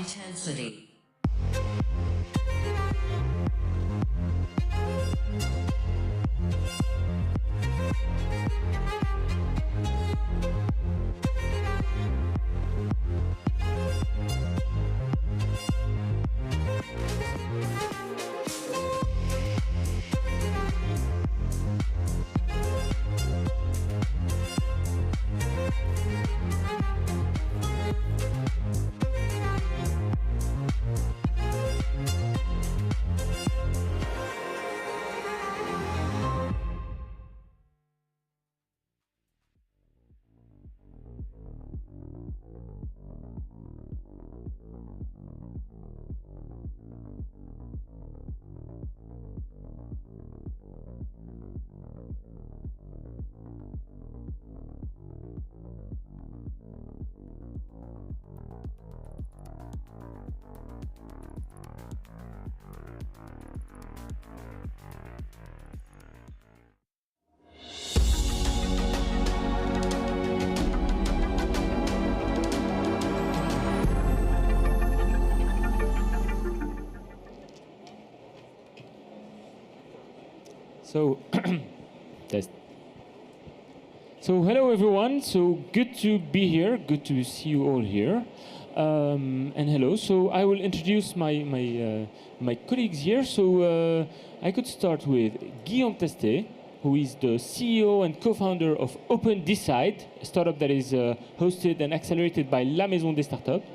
Epicerie. So, test. So hello everyone. So good to be here. Good to see you all here. And hello. So I will introduce my colleagues here. So I could start with Guillaume Testé, who is the CEO and co-founder of Open Decide, a startup that is hosted and accelerated by La Maison des Startups,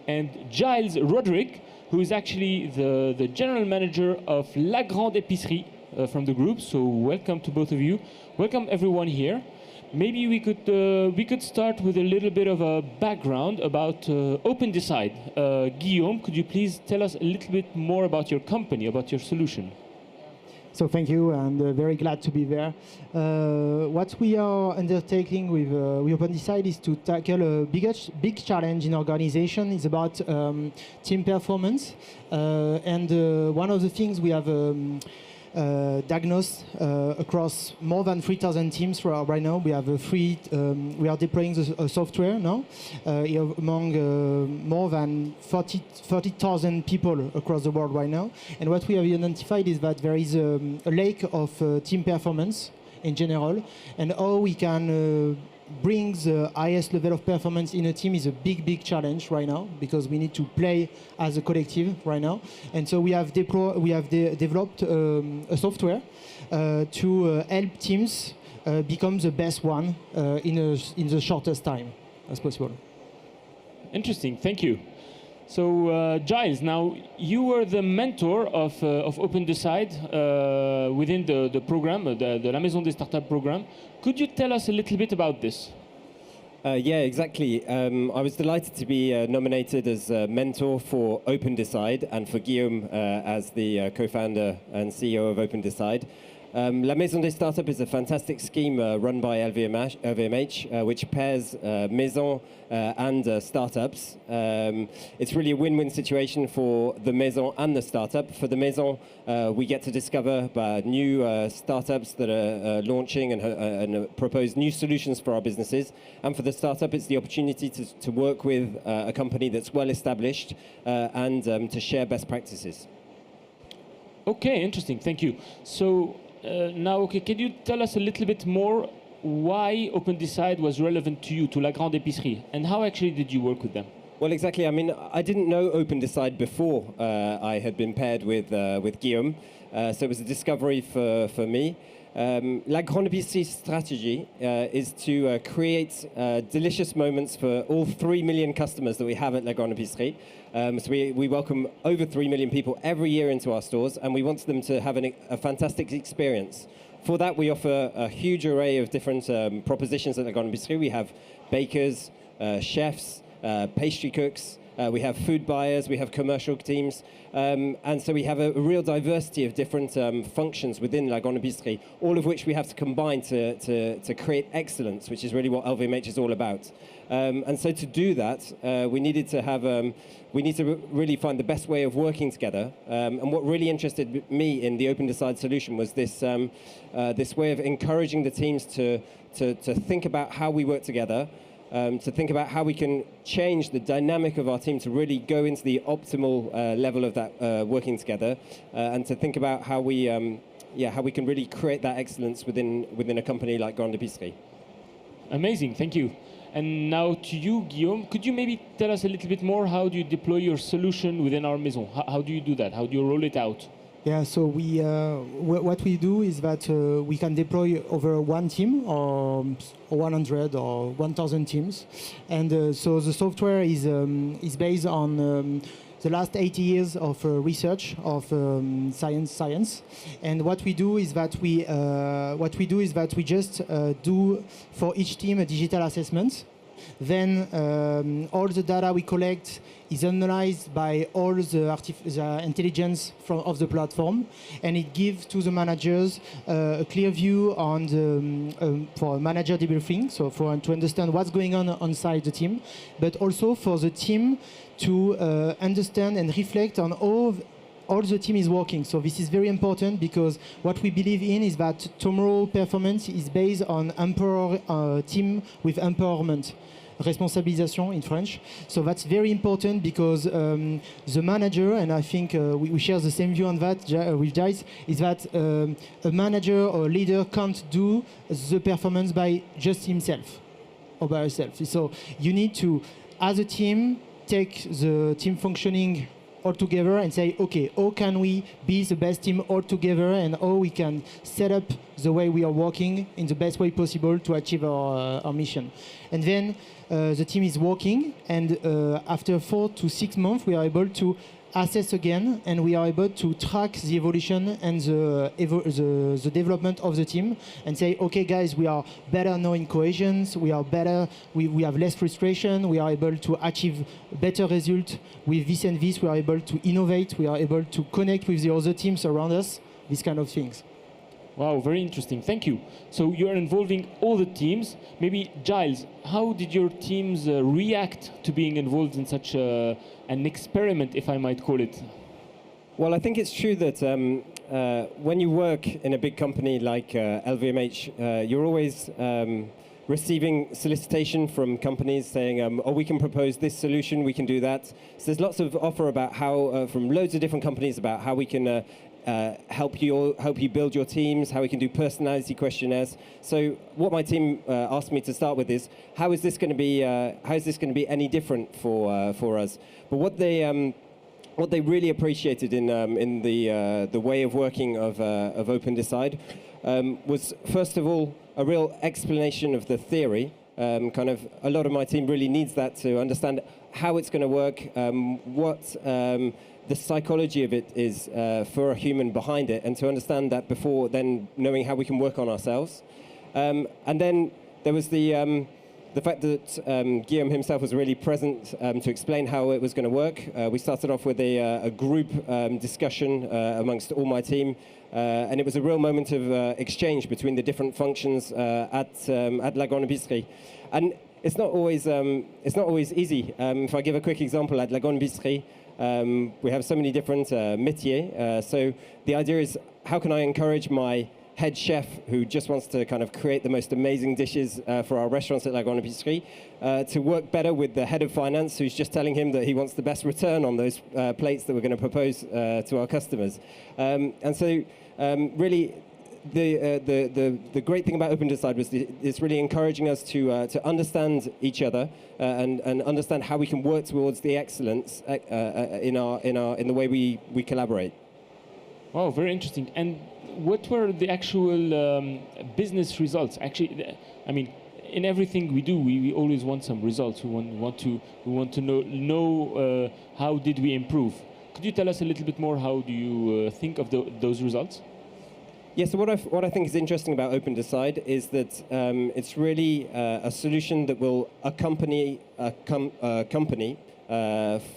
and Giles Roderick, who is actually the general manager of La Grande Epicerie from the group. So welcome to both of you. Welcome everyone here. Maybe we could start with a little bit of a background about Open Decide. Guillaume, could you please tell us a little bit more about your company, about your solution? So thank you, and very glad to be there. What we are undertaking with Open Decide is to tackle a big challenge in organization. It's about team performance, and one of the things we have diagnosed across more than 3,000 teams right now. We have we are deploying a software now among more than 30,000 people across the world right now. And what we have identified is that there is a lack of team performance in general, and how we can bring the highest level of performance in a team is a big challenge right now, because we need to play as a collective right now. And so we have developed a software to help teams become the best one in the shortest time as possible. Interesting, thank you. So Giles, now you were the mentor of Open Decide within the program, the La Maison des Startups program. Could you tell us a little bit about this? Yeah, exactly. I was delighted to be nominated as a mentor for Open Decide and for Guillaume as the co-founder and CEO of Open Decide. La Maison des Startups is a fantastic scheme run by LVMH, which pairs maison and startups. It's really a win-win situation for the maison and the startup. For the maison, we get to discover new startups that are launching and propose new solutions for our businesses. And for the startup, it's the opportunity to work with a company that's well established and to share best practices. Okay, interesting. Thank you. So now, can you tell us a little bit more why Open Decide was relevant to you, to La Grande Epicerie, and how actually did you work with them? Well, exactly. I mean, I didn't know Open Decide before I had been paired with Guillaume, so it was a discovery for me. La Grande Epicerie's strategy is to create delicious moments for all 3 million customers that we have at La Grande Epicerie. So we welcome over 3 million people every year into our stores, and we want them to have a fantastic experience. For that, we offer a huge array of different propositions at La Grande Epicerie. We have bakers, chefs, pastry cooks, we have food buyers, we have commercial teams, and so we have a real diversity of different functions within La Grande Epicerie, all of which we have to combine to create excellence, which is really what LVMH is all about. And so to do that, we need to really find the best way of working together. And what really interested me in the Open Decide solution was this way of encouraging the teams to think about how we work together, to think about how we can change the dynamic of our team to really go into the optimal level of that working together, and to think about how we can really create that excellence within a company like Grande Epicerie. Amazing, thank you. And now to you, Guillaume, could you maybe tell us a little bit more how do you deploy your solution within our maison? How do you do that? How do you roll it out? Yeah, so what we do is that we can deploy over one team or 100 or 1,000 teams, and so the software is based on the last 80 years of research of science, and what we do is that we just do for each team a digital assessment. Then all the data we collect is analyzed by all the intelligence of the platform, and it gives to the managers a clear view on for manager debriefing, so to understand what's going on inside the team, but also for the team to understand and reflect on all the team is working. So this is very important because what we believe in is that tomorrow performance is based on team with empowerment. Responsabilisation in French. So that's very important because the manager, and I think we share the same view on that with Giles, is that a manager or leader can't do the performance by just himself or by herself. So you need to, as a team, take the team functioning all together and say, okay, how can we be the best team all together, and how we can set up the way we are working in the best way possible to achieve our mission. And then the team is working, and after 4 to 6 months, we are able to assess again, and we are able to track the evolution and the development of the team, and say, okay, guys, we are better now in cohesions, we are better, we have less frustration, we are able to achieve better results with this and this, we are able to innovate, we are able to connect with the other teams around us, these kind of things. Wow, very interesting. Thank you. So you are involving all the teams. Maybe, Giles, how did your teams react to being involved in such an experiment, if I might call it? Well, I think it's true that when you work in a big company like LVMH, you're always receiving solicitation from companies saying, oh, we can propose this solution, we can do that. So there's lots of offer about how, from loads of different companies, about how we can help you build your teams, how we can do personality questionnaires. So what my team asked me to start with is, how is this going to be any different for us? But what they really appreciated in the way of working of Open Decide was, first of all, a real explanation of the theory. Kind of a lot of my team really needs that to understand how it's going to work, what the psychology of it is for a human behind it, and to understand that before then knowing how we can work on ourselves. And then there was the fact that Guillaume himself was really present to explain how it was going to work. We started off with a group discussion amongst all my team, and it was a real moment of exchange between the different functions at La Grande Epicerie. And it's not always easy. If I give a quick example, at La Grande Epicerie, we have so many different métiers. So the idea is, how can I encourage my head chef who just wants to kind of create the most amazing dishes for our restaurants at La Grande Epicerie to work better with the head of finance, who's just telling him that he wants the best return on those plates that we're going to propose to our customers. And so really, the great thing about Open Decide was it's really encouraging us to understand each other and understand how we can work towards the excellence in the way we collaborate. Wow, very interesting. And what were the actual business results? Actually, I mean, in everything we do, we always want some results. We want to know how did we improve. Could you tell us a little bit more? How do you think of those results? Yeah, so what I think is interesting about Open Decide is that it's really a solution that will accompany a company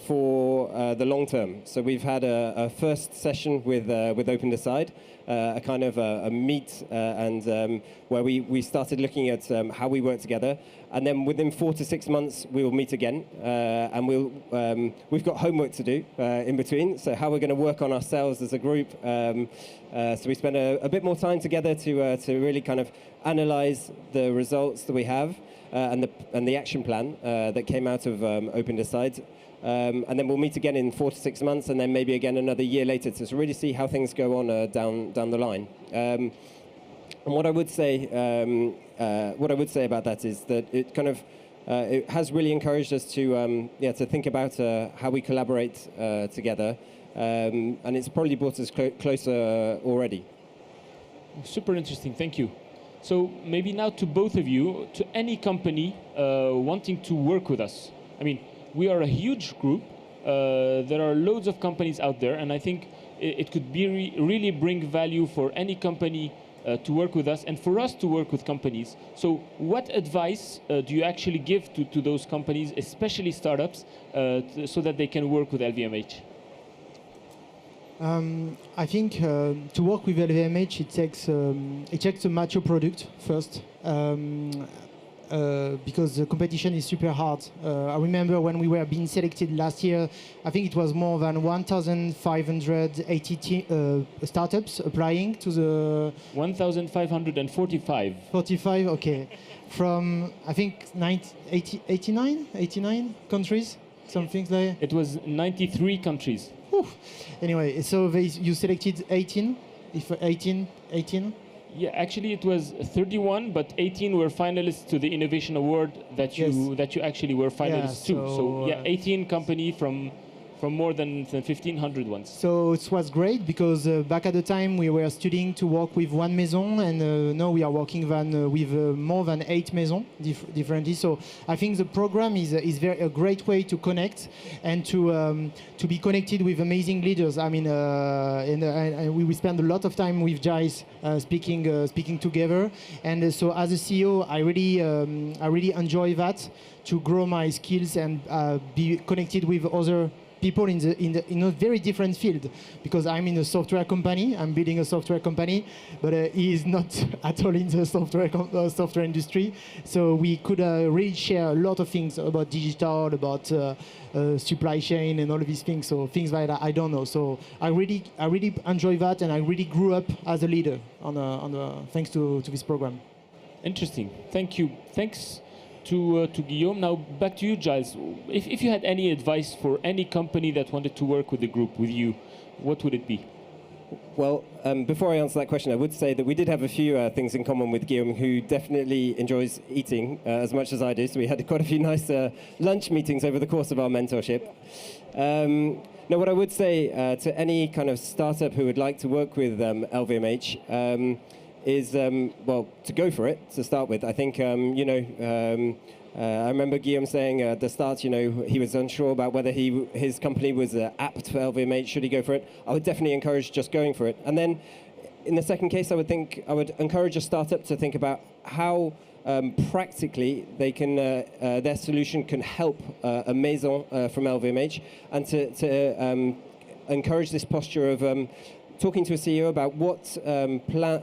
for for the long term. So we've had a first session with Open Decide, a kind of a meet and where we started looking at how we work together. And then within 4 to 6 months, we will meet again. And we've got homework to do in between. So how we're going to work on ourselves as a group. So we spend a bit more time together to really kind of analyze the results that we have and the action plan that came out of Open Decide. And then we'll meet again in 4 to 6 months, and then maybe again another year later to really see how things go on down the line. And what I would say about that is that it kind of it has really encouraged us to think about how we collaborate together, and it's probably brought us closer already. Super interesting. Thank you. So maybe now to both of you, to any company wanting to work with us. I mean, we are a huge group. There are loads of companies out there, and I think it could be really bring value for any company to work with us and for us to work with companies. So what advice do you actually give to those companies, especially startups, so that they can work with LVMH? I think to work with LVMH, it takes a mature product first. Because the competition is super hard. I remember when we were being selected last year, I think it was more than 1,580 startups applying to the... 1,545. 45, okay. From, I think, 89 countries, something like... It was 93 countries. Whew. Anyway, so you selected 18? 18? Yeah, actually it was 31, but 18 were finalists to the Innovation Award that you actually were finalists to. So 18 company from more than 1,500 ones. So it was great because back at the time we were studying to work with one maison, and now we are working with more than 8 maisons differently. So I think the program is a great way to connect and to be connected with amazing leaders. I mean, and we spend a lot of time with Giles speaking together. And so as a CEO, I really enjoy that, to grow my skills and be connected with other people in a very different field, because I'm in a software company. I'm building a software company, but he is not at all in the software industry. So we could really share a lot of things about digital, about supply chain, and all of these things. So things like that I don't know. So I really enjoy that, and I really grew up as a leader thanks to this program. Interesting. Thank you. Thanks to Guillaume. Now back to you, Giles. If you had any advice for any company that wanted to work with the group, with you, what would it be? Well, before I answer that question, I would say that we did have a few things in common with Guillaume, who definitely enjoys eating as much as I do. So we had quite a few nice lunch meetings over the course of our mentorship. Now, what I would say to any kind of startup who would like to work with LVMH is, well, to go for it, to start with. I think, I remember Guillaume saying at the start, he was unsure about whether his company was apt for LVMH. Should he go for it? I would definitely encourage just going for it. And then, in the second case, I would encourage a startup to think about how practically they can their solution can help a maison from LVMH, and to encourage this posture of talking to a CEO about what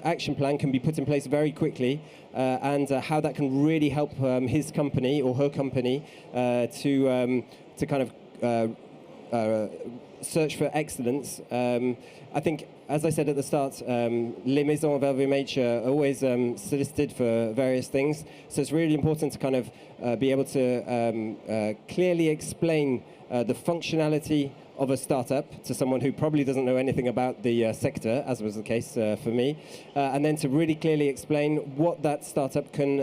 action plan can be put in place very quickly, and how that can really help his company or her company to kind of search for excellence. I think, as I said at the start, les maisons of LVMH are always solicited for various things. So it's really important to kind of be able to clearly explain the functionality of a startup to someone who probably doesn't know anything about the sector, as was the case for me, and then to really clearly explain what that startup can,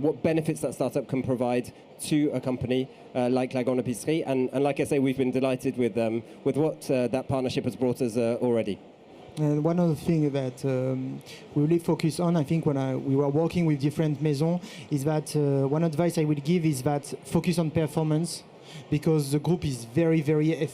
what benefits that startup can provide to a company like La Grande Epicerie. And like I say, we've been delighted with what that partnership has brought us already. And one other thing that we really focus on, I think, when we were working with different maisons, is that one advice I would give is that focus on performance, because the group is very, very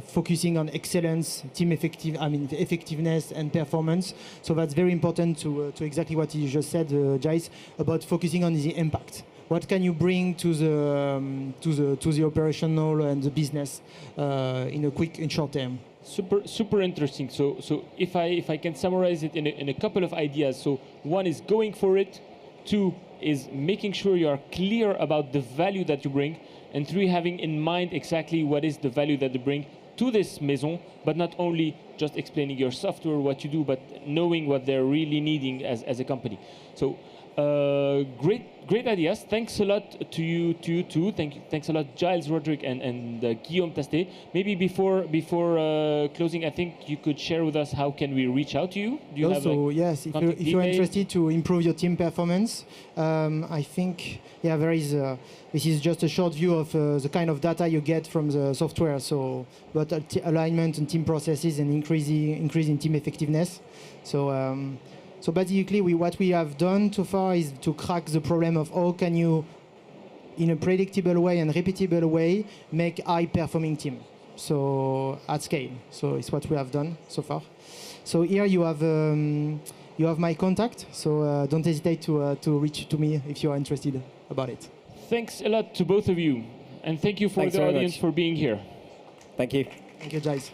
focusing on excellence, effectiveness and performance. So that's very important to exactly what you just said, Giles, about focusing on the impact. what can you bring to the operational and the business in a quick and short term. Super interesting. So if I can summarize it in a couple of ideas. So one is going for it. Two is making sure you are clear about the value that you bring. And three, having in mind exactly what is the value that you bring to this maison, but not only just explaining your software, what you do, but knowing what they're really needing as a company. So great ideas. Thanks a lot to you too. Thanks a lot, Giles, Roderick, and Guillaume Tastet. Maybe before closing, I think you could share with us how can we reach out to you. Do you have, like, yes, if you're interested to improve your team performance, I think there is. This is just a short view of the kind of data you get from the software. So, but alignment and team processes and increasing team effectiveness. So basically, what we have done so far is to crack the problem of how can you, in a predictable way and repeatable way, make high-performing team. So at scale. So it's what we have done so far. So here you have my contact. So don't hesitate to reach to me if you are interested about it. Thanks a lot to both of you, and thank you for Thanks the very audience much for being here. Thank you. Thank you, Giles.